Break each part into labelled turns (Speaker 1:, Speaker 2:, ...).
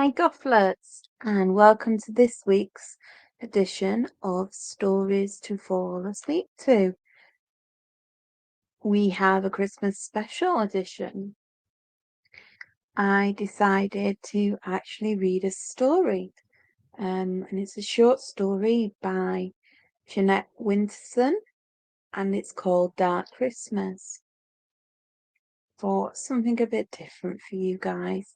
Speaker 1: Hi, Gothletts, and welcome to this week's edition of Stories to Fall Asleep To. We have a Christmas special edition. I decided to actually read a story, and it's a short story by Jeanette Winterson, and it's called Dark Christmas. Thought something a bit different for you guys.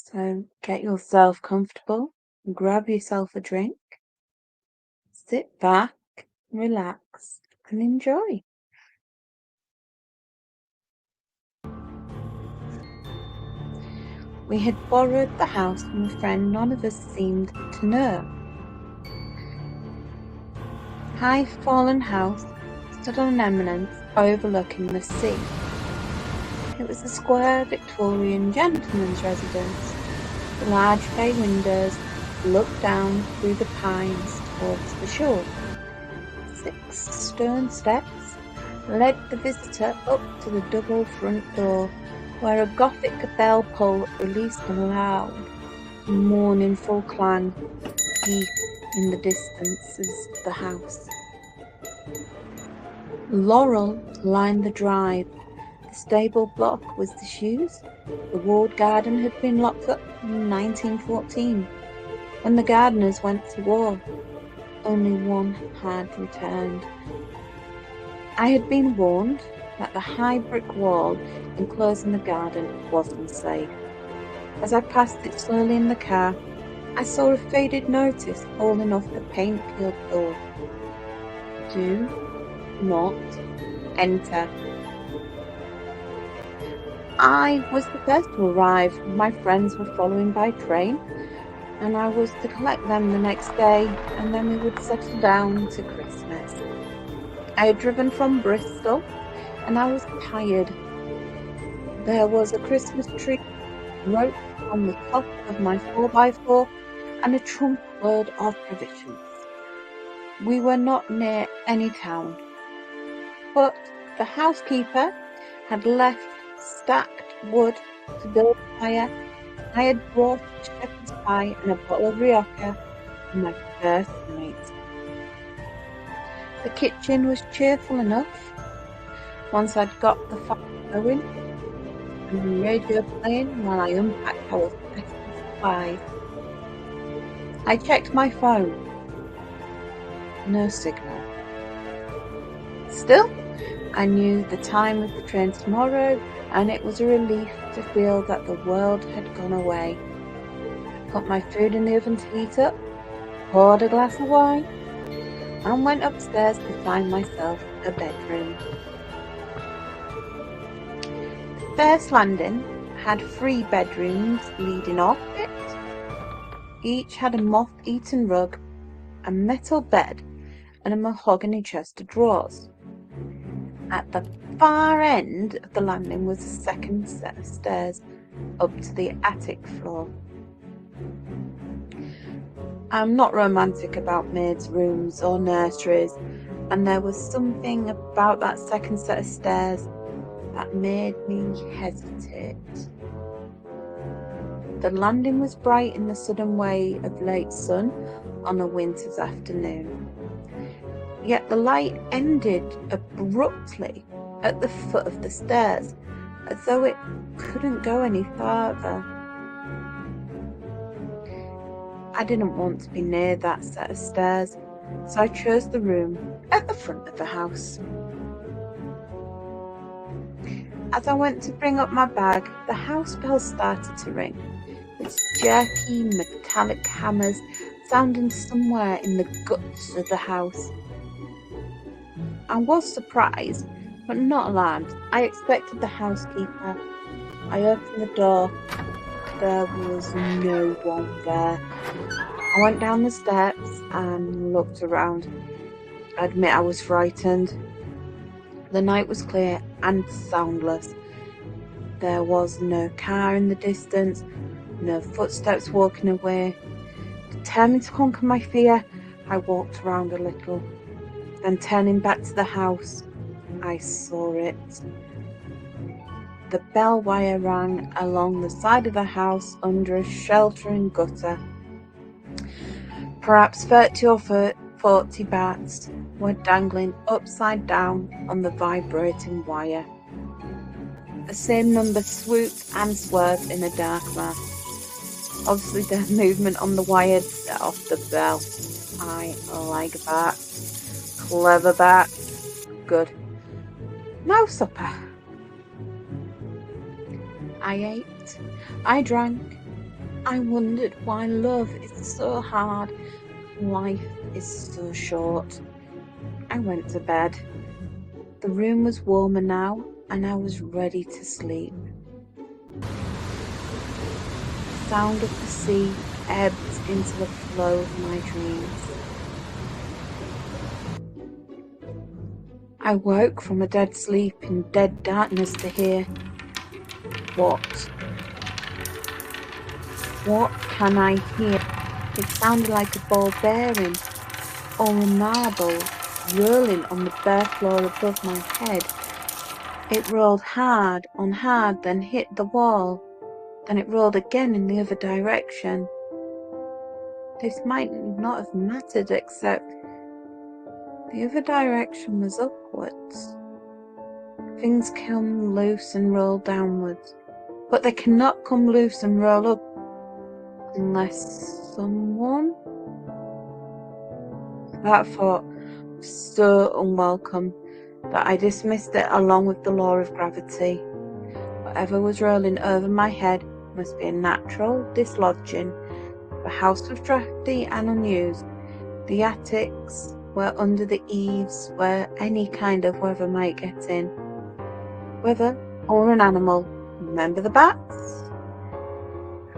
Speaker 1: So get yourself comfortable, grab yourself a drink, sit back, relax, and enjoy. We had borrowed the house from a friend none of us seemed to know. The high fallen house stood on an eminence overlooking the sea. It was a square Victorian gentleman's residence. The large bay windows looked down through the pines towards the shore. 6 stone steps led the visitor up to the double front door, where a Gothic bell pull released a loud, mournful clang deep in the distances of the house. Laurel lined the drive. The stable block was disused. The walled garden had been locked up in 1914, when the gardeners went to war. Only one had returned. I had been warned that the high brick wall enclosing the garden wasn't safe. As I passed it slowly in the car, I saw a faded notice holding off the paint-peeled door. Do not enter. I was the first to arrive. My friends were following by train, and I was to collect them the next day, and then we would settle down to Christmas. I had driven from Bristol, and I was tired. There was a Christmas tree rope on the top of my 4x4 and a trunk load of provisions. We were not near any town, but the housekeeper had left stacked wood to build a fire. I had brought a shepherd's pie and a bottle of Rioja for my first night. The kitchen was cheerful enough once I'd got the fire going and the radio playing while I unpacked our festive supplies. I checked my phone. No signal. Still, I knew the time of the train tomorrow, and it was a relief to feel that the world had gone away. I put my food in the oven to heat up, poured a glass of wine, and went upstairs to find myself a bedroom. The first landing had 3 bedrooms leading off it. Each had a moth-eaten rug, a metal bed, and a mahogany chest of drawers. At the far end of the landing was a second set of stairs up to the attic floor. I'm not romantic about maids' rooms or nurseries, and there was something about that second set of stairs that made me hesitate. The landing was bright in the sudden way of late sun on a winter's afternoon. Yet the light ended abruptly at the foot of the stairs, as though it couldn't go any farther. I didn't want to be near that set of stairs, so I chose the room at the front of the house. As I went to bring up my bag, the house bell started to ring, its jerky metallic hammers sounding somewhere in the guts of the house. I was surprised, but not alarmed. I expected the housekeeper. I opened the door. There was no one there. I went down the steps and looked around. I admit I was frightened. The night was clear and soundless. There was no car in the distance, no footsteps walking away. Determined to conquer my fear, I walked around a little. Then turning back to the house, I saw it. the bell wire rang along the side of the house under a sheltering gutter. Perhaps 30 or 40 bats were dangling upside down on the vibrating wire. The same number swooped and swerved in a dark mass. Obviously, their movement on the wire set off the bell. I like bats. Clever bats. Good. Now supper. I ate. I drank. I wondered why love is so hard. Life is so short. I went to bed. The room was warmer now, and I was ready to sleep. The sound of the sea ebbed into the flow of my dreams. I woke from a dead sleep in dead darkness to hear, what? What can I hear? It sounded like a ball bearing or a marble rolling on the bare floor above my head. It rolled hard on hard, then hit the wall. Then it rolled again in the other direction. This might not have mattered, except the other direction was upwards. Things come loose and roll downwards, but they cannot come loose and roll up unless someone... That thought was so unwelcome that I dismissed it along with the law of gravity. Whatever was rolling over my head must be a natural dislodging. The house was drafty and unused. The attics were under the eaves where any kind of weather might get in. Weather or an animal. Remember the bats?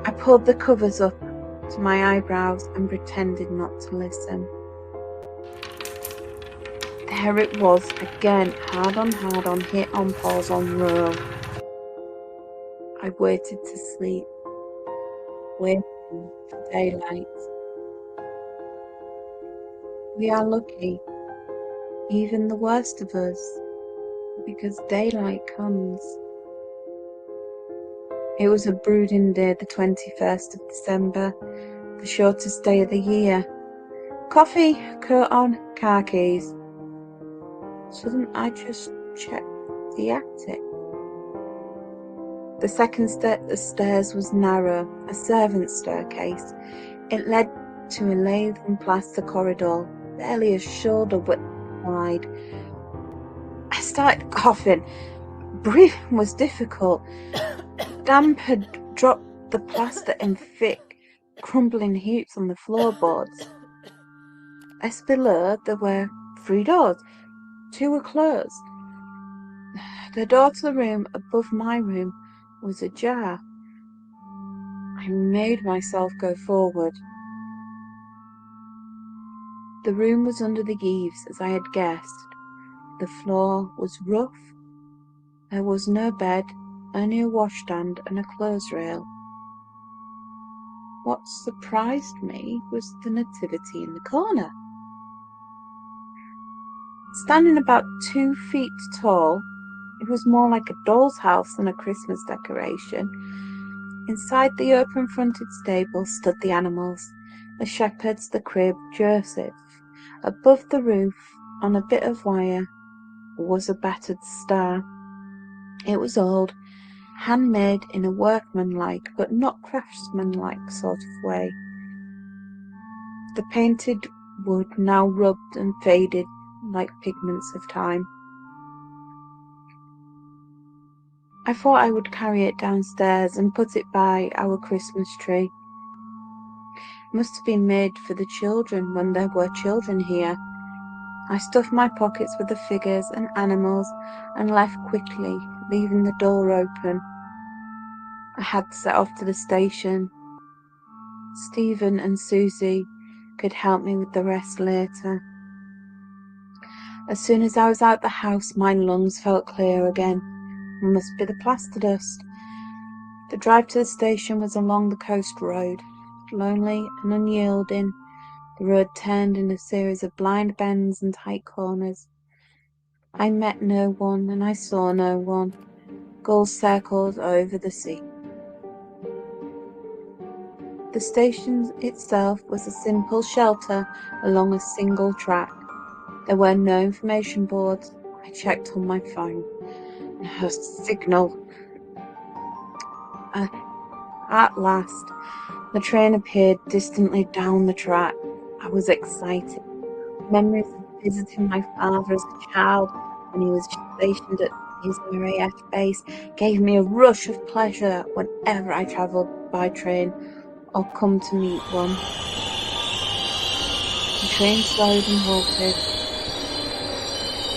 Speaker 1: I pulled the covers up to my eyebrows and pretended not to listen. There it was again, hard on, hit on, pause on, roll. I waited to sleep, waiting for daylight. We are lucky, even the worst of us, because daylight comes. It was a brooding day, the 21st of December, the shortest day of the year. Coffee, coat on, car keys. Shouldn't I just check the attic? The second set of stairs was narrow, a servant's staircase. It led to a lathe and plaster corridor, barely a shoulder width wide. I started coughing. Breathing was difficult. Damp had dropped the plaster in thick, crumbling heaps on the floorboards. As below, there were 3 doors. 2 were closed. The door to the room above my room was ajar. I made myself go forward. The room was under the eaves, as I had guessed. The floor was rough. There was no bed, only a washstand and a clothes rail. What surprised me was the nativity in the corner. Standing about 2 feet tall, it was more like a doll's house than a Christmas decoration. Inside the open-fronted stable stood the animals, the shepherds, the crib, Joseph. Above the roof, on a bit of wire, was a battered star. It was old, handmade in a workmanlike but not craftsmanlike sort of way. The painted wood now rubbed and faded like pigments of time. I thought I would carry it downstairs and put it by our Christmas tree. It must have been made for the children when there were children here. I stuffed my pockets with the figures and animals and left quickly, leaving the door open. I had to set off to the station. Stephen and Susie could help me with the rest later. As soon as I was out the house, my lungs felt clear again. It must be the plaster dust. The drive to the station was along the coast road. Lonely and unyielding, the road turned in a series of blind bends and tight corners. I met no one and I saw no one. Gulls circled over the sea. The station itself was a simple shelter along a single track. There were no information boards. I checked on my phone. No signal. At last, the train appeared distantly down the track. I was excited. Memories of visiting my father as a child when he was stationed at his RAF base gave me a rush of pleasure whenever I travelled by train or come to meet one. The train slowed and halted.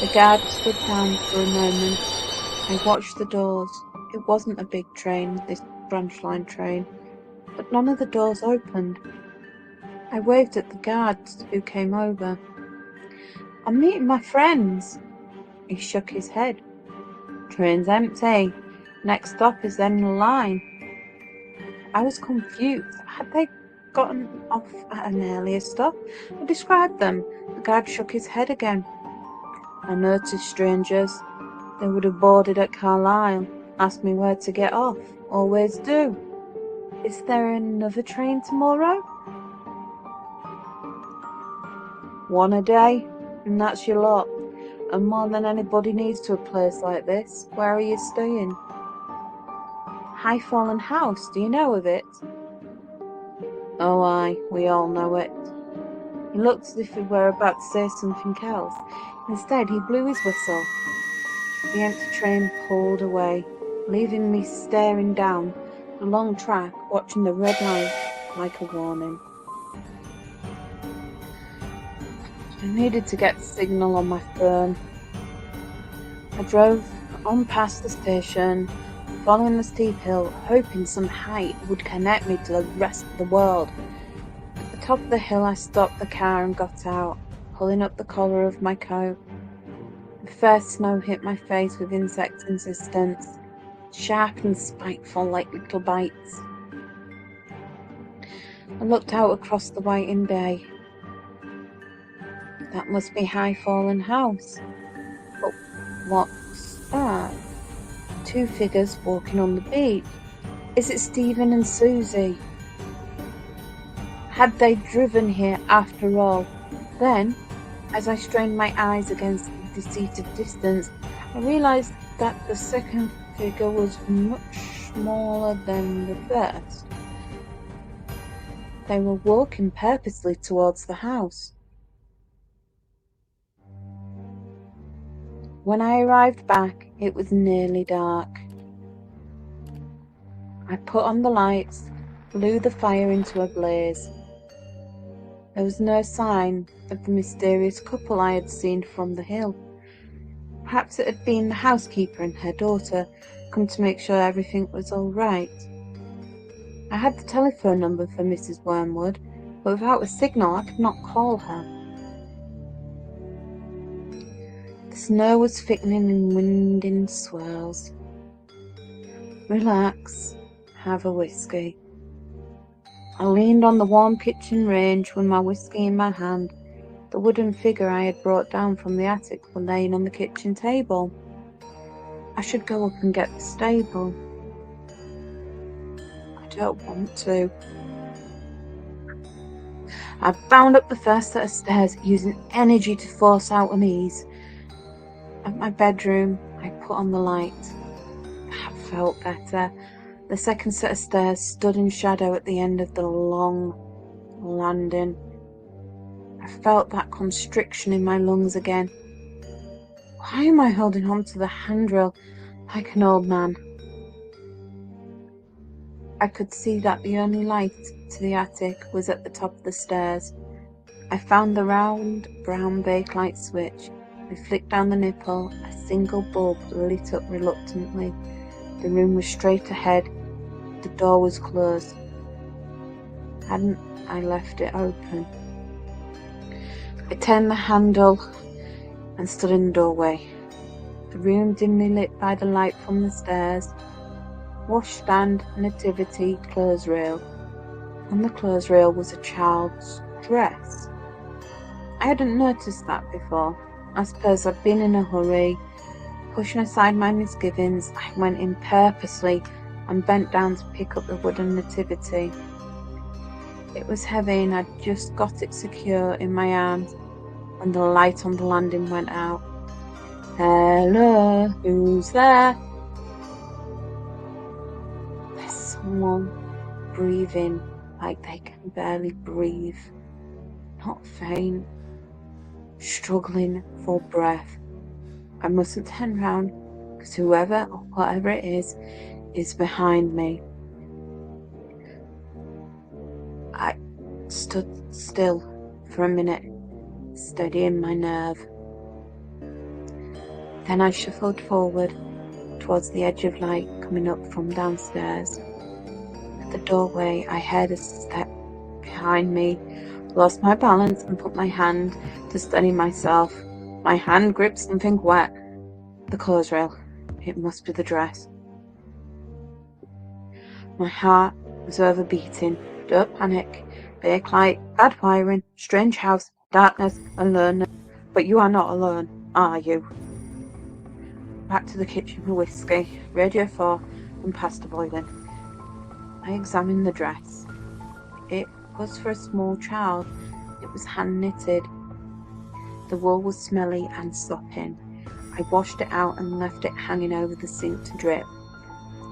Speaker 1: The guard stood down for a moment. I watched the doors. It wasn't a big train, this branch line train, but none of the doors opened. I waved at the guards who came over. "I'm meeting my friends." He shook his head. "Train's empty. Next stop is end the line." I was confused. Had they gotten off at an earlier stop? I described them. The guard shook his head again. "I noticed strangers. They would have boarded at Carlisle. Asked me where to get off. Always do." "Is there another train tomorrow?" "One a day, and that's your lot. And more than anybody needs to a place like this. Where are you staying?" "High Fallen House. Do you know of it?" "Oh aye, we all know it." He looked as if he were about to say something else. Instead, he blew his whistle. The empty train pulled away, leaving me staring down the long track, watching the red light like a warning. I needed to get signal on my phone. I drove on past the station, following the steep hill, hoping some height would connect me to the rest of the world. At the top of the hill, I stopped the car and got out, pulling up the collar of my coat. The first snow hit my face with insect insistence, sharp and spiteful like little bites. I looked out across the whitened bay. That must be High Fallen House. But what's that? Two figures walking on the beach. Is it Stephen and Susie? Had they driven here after all? Then, as I strained my eyes against the seated distance, I realised that the second figure was much smaller than the first. They were walking purposely towards the house. When I arrived back, it was nearly dark. I put on the lights, blew the fire into a blaze. There was no sign of the mysterious couple I had seen from the hill. Perhaps it had been the housekeeper and her daughter, come to make sure everything was all right. I had the telephone number for Mrs. Wormwood, but without a signal I could not call her. The snow was thickening in wind in swirls. "Relax, have a whiskey." I leaned on the warm kitchen range with my whiskey in my hand. The wooden figure I had brought down from the attic were laying on the kitchen table. I should go up and get the stable. I don't want to. I bound up the first set of stairs, using energy to force out an ease. At my bedroom, I put on the light. That felt better. The second set of stairs stood in shadow at the end of the long landing. I felt that constriction in my lungs again. Why am I holding on to the handrail like an old man? I could see that the only light to the attic was at the top of the stairs. I found the round brown bakelite switch. I flicked down the nipple. A single bulb lit up reluctantly. The room was straight ahead. The door was closed. Hadn't I left it open? I turned the handle and stood in the doorway. The room dimly lit by the light from the stairs. Washstand, nativity, clothes rail. On the clothes rail was a child's dress. I hadn't noticed that before. I suppose I'd been in a hurry. Pushing aside my misgivings, I went in purposely and bent down to pick up the wooden nativity. It was heavy and I'd just got it secure in my arms when the light on the landing went out. Hello, who's there? There's someone breathing like they can barely breathe, not faint, struggling for breath. I mustn't turn round because whoever or whatever it is behind me. I stood still for a minute, steadying my nerve. Then I shuffled forward towards the edge of light coming up from downstairs. At the doorway, I heard a step behind me, lost my balance and put my hand to steady myself. My hand gripped something wet. The clothes rail. It must be the dress. My heart was overbeating. Don't panic. Bake light, bad wiring, strange house, darkness, aloneness. But you are not alone, are you? Back to the kitchen for whiskey, Radio 4, and pasta boiling. I examined the dress. It was for a small child. It was hand-knitted. The wool was smelly and sopping. I washed it out and left it hanging over the sink to drip.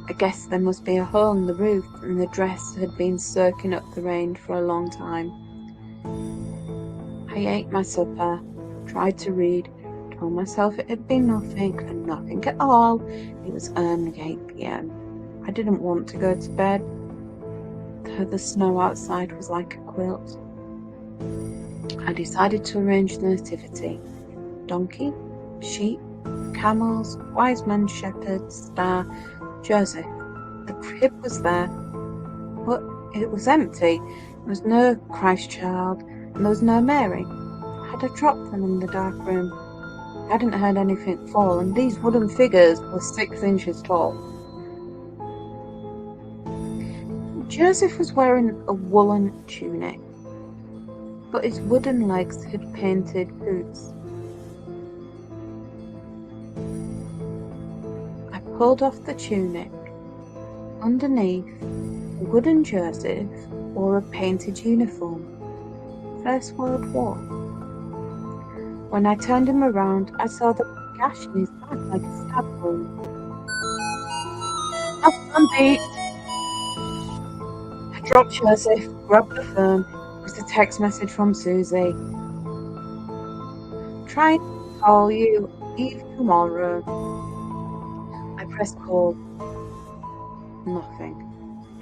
Speaker 1: I guess there must be a hole in the roof, and the dress had been soaking up the rain for a long time. I ate my supper, tried to read, told myself it had been nothing and nothing at all. It was only 8 p.m. I didn't want to go to bed, though the snow outside was like a quilt. I decided to arrange the nativity. Donkey, sheep, camels, wise men, shepherd, star, Joseph. The crib was there, but it was empty. There was no Christ child, and there was no Mary. Had I dropped them in the dark room? I hadn't heard anything fall, and these wooden figures were 6 inches tall. Joseph was wearing a woolen tunic, but his wooden legs had painted boots. I pulled off the tunic. Underneath, the wooden Joseph wore a painted uniform. First World War. When I turned him around, I saw the gash in his back like a stab wound. I'm beat. I dropped Joseph, grabbed the phone. It was a text message from Susie. Trying to call you Eve tomorrow. I pressed call. Nothing.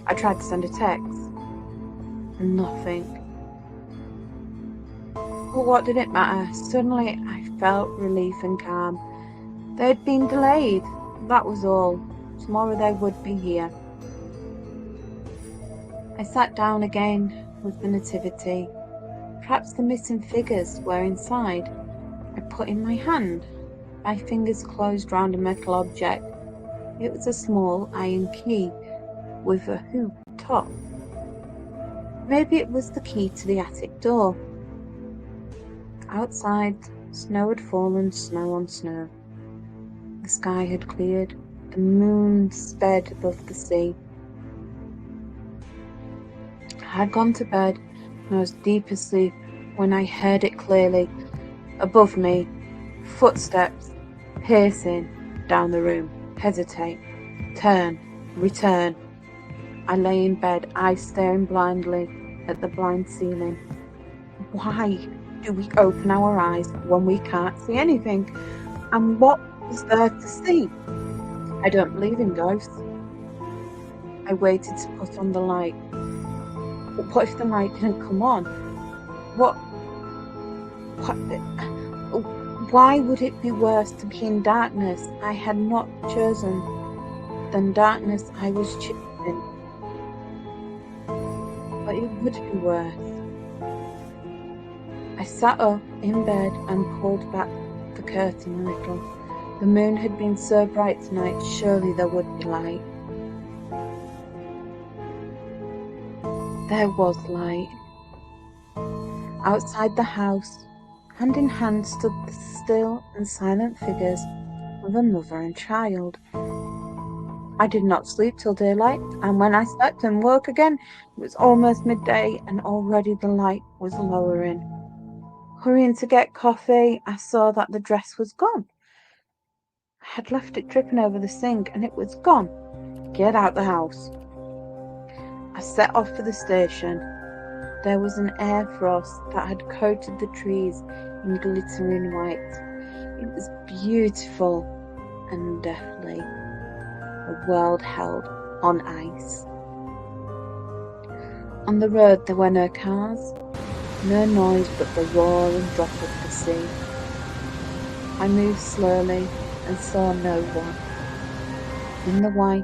Speaker 1: I tried to send a text. Nothing. But what did it matter? Suddenly I felt relief and calm. They had been delayed. That was all. Tomorrow they would be here. I sat down again with the nativity. Perhaps the missing figures were inside. I put in my hand. My fingers closed round a metal object. It was a small iron key with a hoop top. Maybe it was the key to the attic door. Outside, snow had fallen, snow on snow. The sky had cleared. The moon sped above the sea. I had gone to bed and I was deep asleep when I heard it clearly. Above me, footsteps pacing down the room. Hesitate. Turn. Return. I lay in bed, eyes staring blindly at the blind ceiling. Why do we open our eyes when we can't see anything? And what was there to see? I don't believe in ghosts. I waited to put on the light. But what if the light didn't come on? Why would it be worse to be in darkness I had not chosen than darkness I was choosing? But it would be worse. I sat up in bed and pulled back the curtain a little. The moon had been so bright tonight, surely there would be light. There was light. Outside the house, hand in hand stood the still and silent figures of a mother and child. I did not sleep till daylight, and when I slept and woke again, it was almost midday, and already the light was lowering. Hurrying to get coffee, I saw that the dress was gone. I had left it dripping over the sink, and it was gone. Get out the house. I set off for the station. There was an air frost that had coated the trees in glittering white. It was beautiful and deathly. The world held on ice. On the road there were no cars, no noise but the roar and drop of the sea. I moved slowly and saw no one. In the white,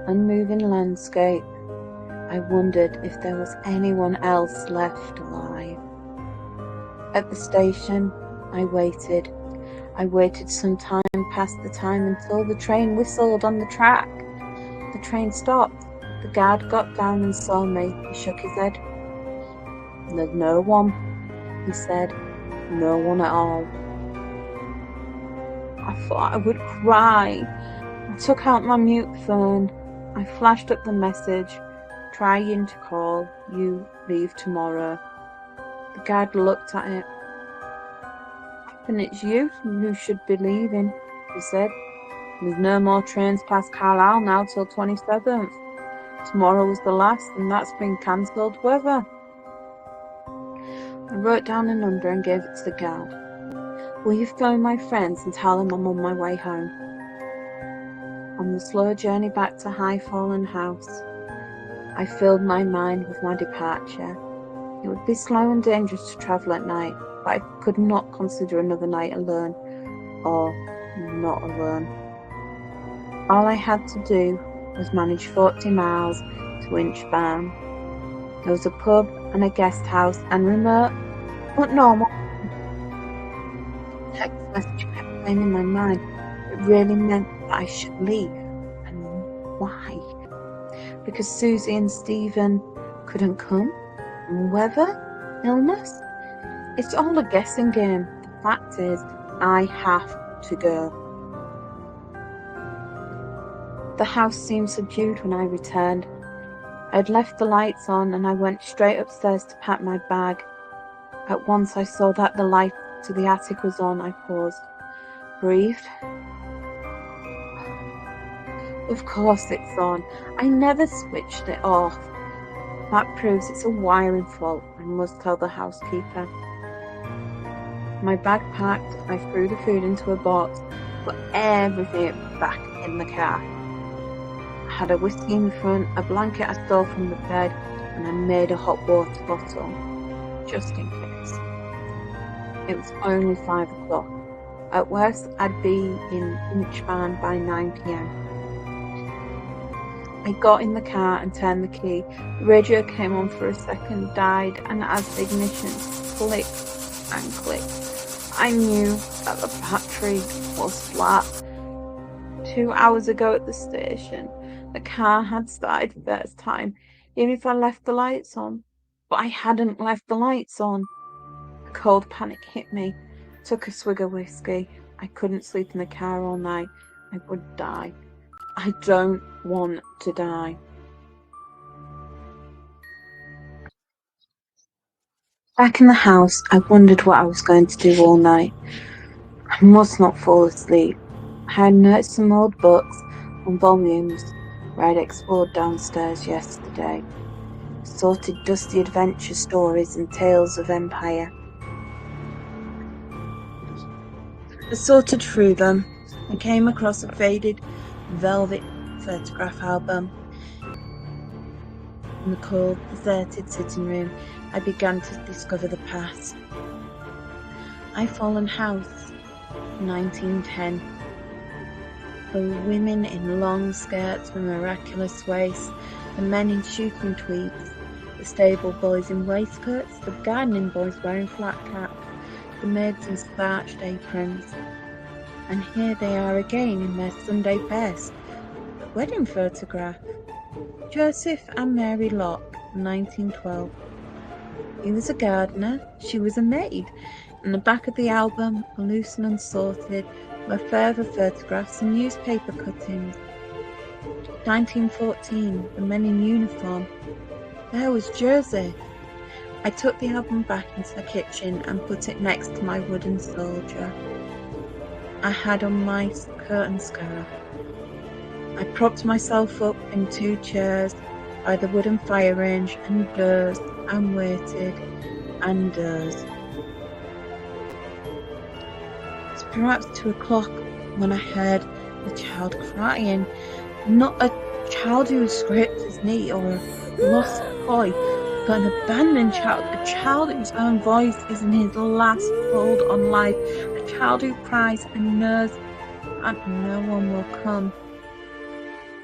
Speaker 1: unmoving landscape, I wondered if there was anyone else left alive. At the station, I waited. I waited some time past the time until the train whistled on the track. The train stopped. The guard got down and saw me. He shook his head. There's no one, he said. No one at all. I thought I would cry. I took out my mute phone. I flashed up the message, trying to call, you leave tomorrow. The guard looked at it. And it's you who should be leaving, he said. There's no more trains past Carlisle now till 27th. Tomorrow was the last, and that's been cancelled. Whether. I wrote down a number and gave it to the guard. Will you phone my friends and tell them I'm on my way home? On the slow journey back to Highfallen House, I filled my mind with my departure. It would be slow and dangerous to travel at night, but I could not consider another night alone, or not alone. All I had to do was manage 40 miles to Inchbarn. There was a pub and a guest house and remote, but normal. The text message kept playing in my mind. It really meant that I should leave. And why? Because Susie and Stephen couldn't come? Weather? Illness? It's all a guessing game. The fact is, I have to go. The house seemed subdued when I returned. I had left the lights on and I went straight upstairs to pack my bag. At once I saw that the light to the attic was on. I paused, breathed. Of course it's on. I never switched it off. That proves it's a wiring fault. I must tell the housekeeper. My bag packed, I threw the food into a box, put everything back in the car. I had a whiskey in the front, a blanket I stole from the bed, and I made a hot water bottle, just in case. It was only 5 o'clock. At worst, I'd be in Inchbarn by 9 p.m. I got in the car and turned the key. The radio came on for a second, died, and as the ignition clicked and clicked, I knew that the battery was flat. 2 hours ago at the station, the car had started first time, even if I left the lights on. But I hadn't left the lights on. A cold panic hit me. Took a swig of whiskey. I couldn't sleep in the car all night. I would die. I don't want to die. Back in the house, I wondered what I was going to do all night. I must not fall asleep. I had noticed some old books and volumes where I'd explored downstairs yesterday. Sorted dusty adventure stories and tales of empire. I sorted through them and came across a faded velvet photograph album. In the cold, deserted sitting room, I began to discover the past. Highfallen House, 1910. The women in long skirts with miraculous waists, the men in shooting tweeds, the stable boys in waistcoats, the gardening boys wearing flat caps, the maids in starched aprons. And here they are again in their Sunday best. The wedding photograph. Joseph and Mary Locke, 1912. He was a gardener, she was a maid. In the back of the album, loose and unsorted, were further photographs and newspaper cuttings. 1914, the men in uniform. There was Jersey. I took the album back into the kitchen and put it next to my wooden soldier. I had on my curtain scarf. I propped myself up in 2 chairs by the wooden fire range and dozed and waited and dozed. It was perhaps 2 o'clock when I heard the child crying. Not a child who had scraped his knee or a lost toy, but an abandoned child, a child whose own voice is in his last hold on life, a child who cries and knows that no one will come.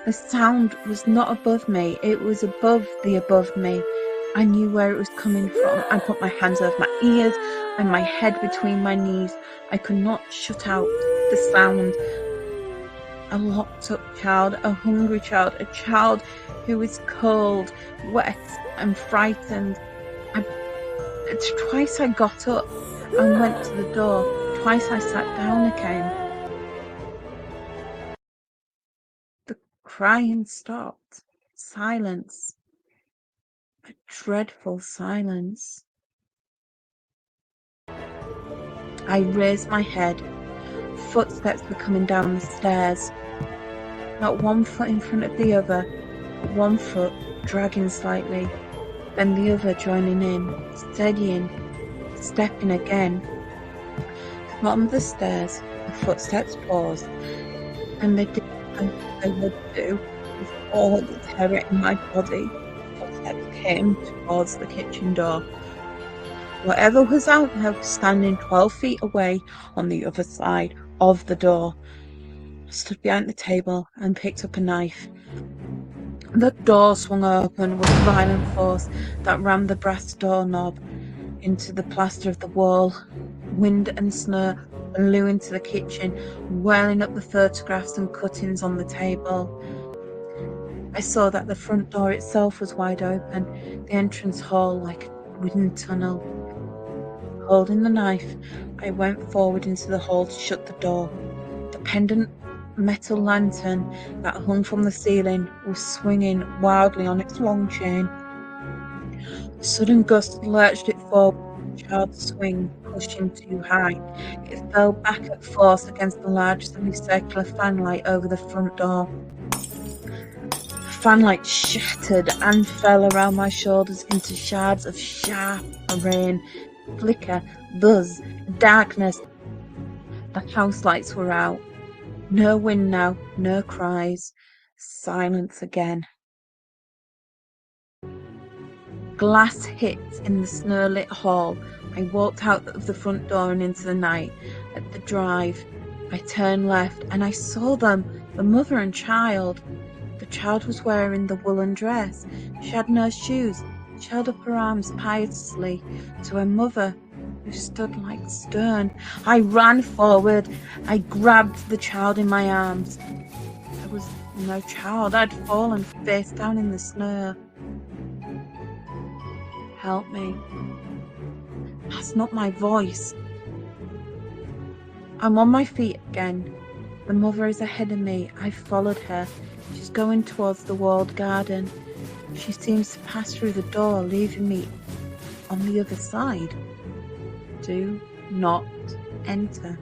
Speaker 1: The sound was not above me, it was above the above me. I knew where it was coming from. I put my hands over my ears and my head between my knees. I could not shut out the sound. A locked up child, a hungry child, a child who is cold, wet and frightened. Twice I got up and went to the door. Twice I sat down again. The crying stopped. Silence. A dreadful silence. I raised my head. Footsteps were coming down the stairs. Not one foot in front of the other, one foot dragging slightly, then the other joining in, steadying, stepping again. At the bottom of the stairs, the footsteps paused, and they did as they would do with all the terror in my body. The footsteps came towards the kitchen door. Whatever was out there was standing 12 feet away on the other side of the door. I stood behind the table and picked up a knife. The door swung open with violent force that rammed the brass doorknob into the plaster of the wall. Wind and snow blew into the kitchen, whirling up the photographs and cuttings on the table. I saw that the front door itself was wide open, the entrance hall like a wooden tunnel. Holding the knife, I went forward into the hall to shut the door. The pendant metal lantern that hung from the ceiling was swinging wildly on its long chain. A sudden gust lurched it forward, the child's swing pushing too high. It fell back at force against the large semicircular fanlight over the front door. The fanlight shattered and fell around my shoulders into shards of sharp rain. Flicker, buzz, darkness. The house lights were out. No wind now, no cries. Silence again. Glass hit in the snow-lit hall. I walked out of the front door and into the night. At the drive, I turned left and I saw them, the mother and child. The child was wearing the woolen dress. She had no shoes. She held up her arms piously to her mother, who stood like stone. I ran forward. I grabbed the child in my arms. There was no child. I'd fallen face down in the snow. Help me. That's not my voice. I'm on my feet again. The mother is ahead of me. I followed her. She's going towards the walled garden. She seems to pass through the door, leaving me on the other side. Do not enter.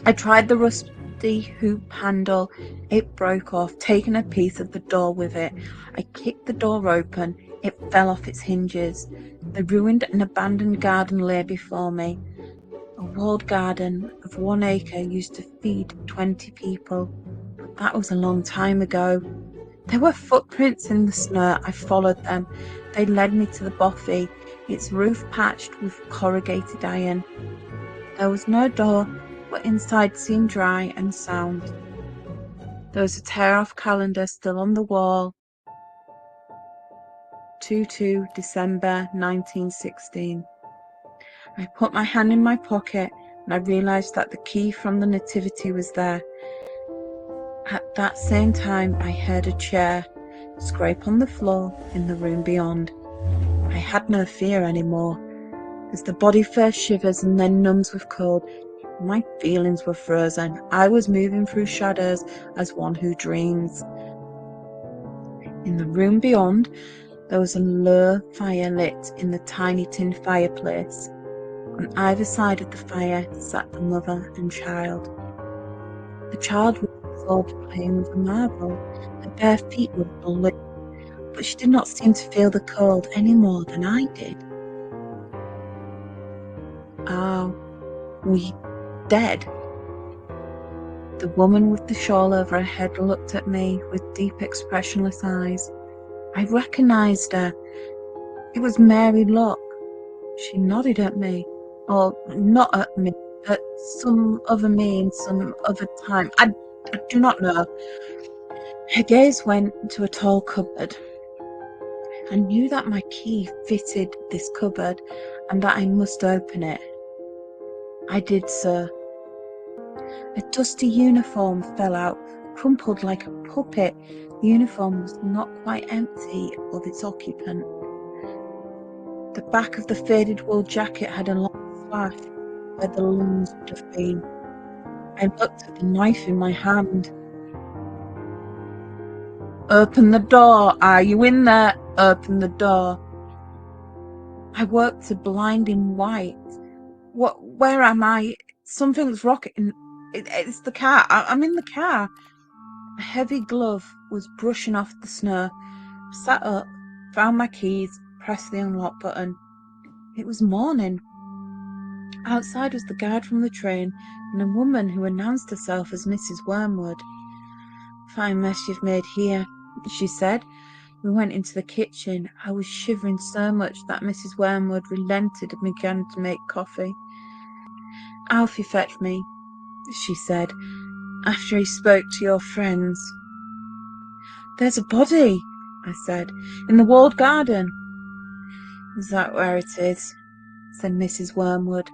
Speaker 1: I tried the rusty hoop handle. It broke off, taking a piece of the door with it. I kicked the door open. It fell off its hinges. The ruined and abandoned garden lay before me. A walled garden of 1 acre used to feed 20 people. But that was a long time ago. There were footprints in the snow. I followed them. They led me to the bothy, its roof patched with corrugated iron. There was no door, but inside seemed dry and sound. There was a tear-off calendar still on the wall. 2/2 December 1916. I put my hand in my pocket and I realised that the key from the nativity was there. At that same time, I heard a chair scrape on the floor in the room beyond. I had no fear anymore. As the body first shivers and then numbs with cold, My feelings were frozen. I was moving through shadows as one who dreams. In the room beyond, there was a low fire lit in the tiny tin fireplace. On either side of the fire sat the mother and child. The child was absorbed playing with a marble. Her bare feet were blue, but she did not seem to feel the cold any more than I did. Are we dead? The woman with the shawl over her head looked at me with deep, expressionless eyes. I recognized her. It was Mary Locke. She nodded at me. Or not at me, at some other me in some other time. I do not know. Her gaze went to a tall cupboard. I knew that my key fitted this cupboard and that I must open it. I did so. A dusty uniform fell out, crumpled like a puppet. The uniform was not quite empty of its occupant. The back of the faded wool jacket had a long slash where the lungs would have been. I looked at the knife in my hand. Open the door! Are you in there? Open the door! I woke to blinding white. Where am I? Something's rocking. It's the car. I'm in the car. A heavy glove was brushing off the snow. Sat up, found my keys, pressed the unlock button. It was morning. Outside was the guard from the train and a woman who announced herself as Mrs. Wormwood. Fine mess you've made here, she said. We went into the kitchen. I was shivering so much that Mrs. Wormwood relented and began to make coffee. Alfie fetched me, she said, after he spoke to your friends. There's a body, I said, in the walled garden. Is that where it is? Said Mrs. Wormwood.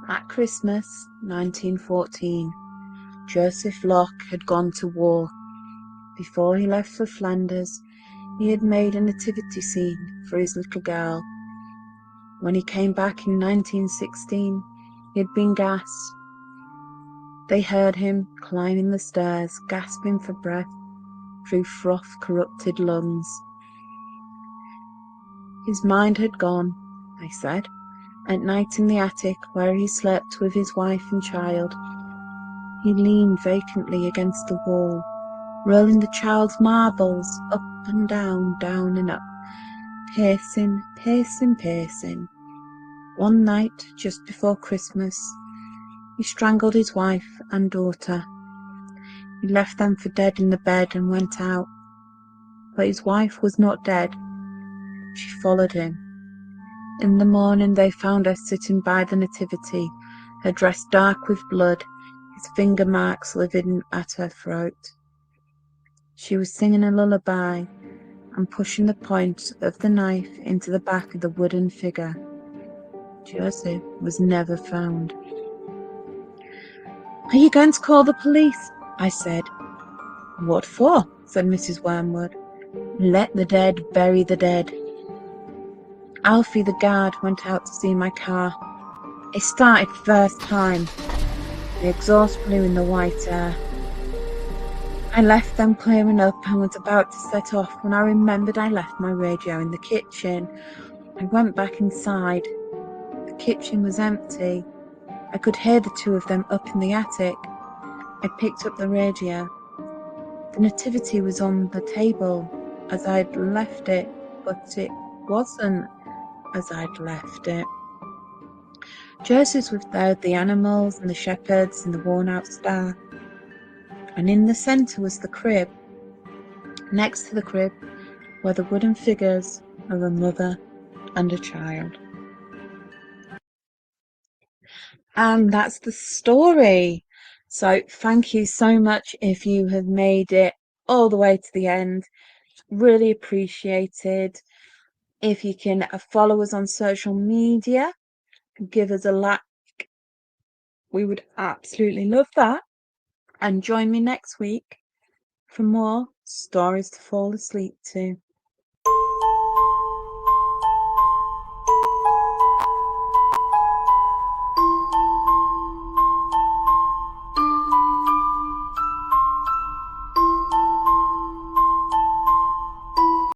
Speaker 1: At Christmas 1914, Joseph Locke had gone to war. Before he left for Flanders, he had made a nativity scene for his little girl. When he came back in 1916, he had been gassed. They heard him climbing the stairs, gasping for breath through froth-corrupted lungs. His mind had gone, I said, at night in the attic where he slept with his wife and child. He leaned vacantly against the wall, rolling the child's marbles up and down, down and up, pacing, pacing, pacing. One night, just before Christmas, he strangled his wife and daughter. He left them for dead in the bed and went out. But his wife was not dead. She followed him. In the morning they found her sitting by the nativity, her dress dark with blood, his finger marks living at her throat. She was singing a lullaby and pushing the point of the knife into the back of the wooden figure. Joseph was never found. Are you going to call the police? I said. What for? Said Mrs. Wormwood. Let the dead bury the dead. Alfie the guard went out to see my car. It started first time. The exhaust blew in the white air. I left them clearing up and was about to set off when I remembered I left my radio in the kitchen. I went back inside. The kitchen was empty. I could hear the two of them up in the attic. I picked up the radio. The nativity was on the table as I'd left it, but it wasn't as I'd left it. Joseph's without the animals and the shepherds and the worn-out star. And in the centre was the crib. Next to the crib were the wooden figures of a mother and a child. And that's the story. So thank you so much if you have made it all the way to the end. Really appreciated. If you can follow us on social media, give us a like. We would absolutely love that. And join me next week for more stories to fall asleep to.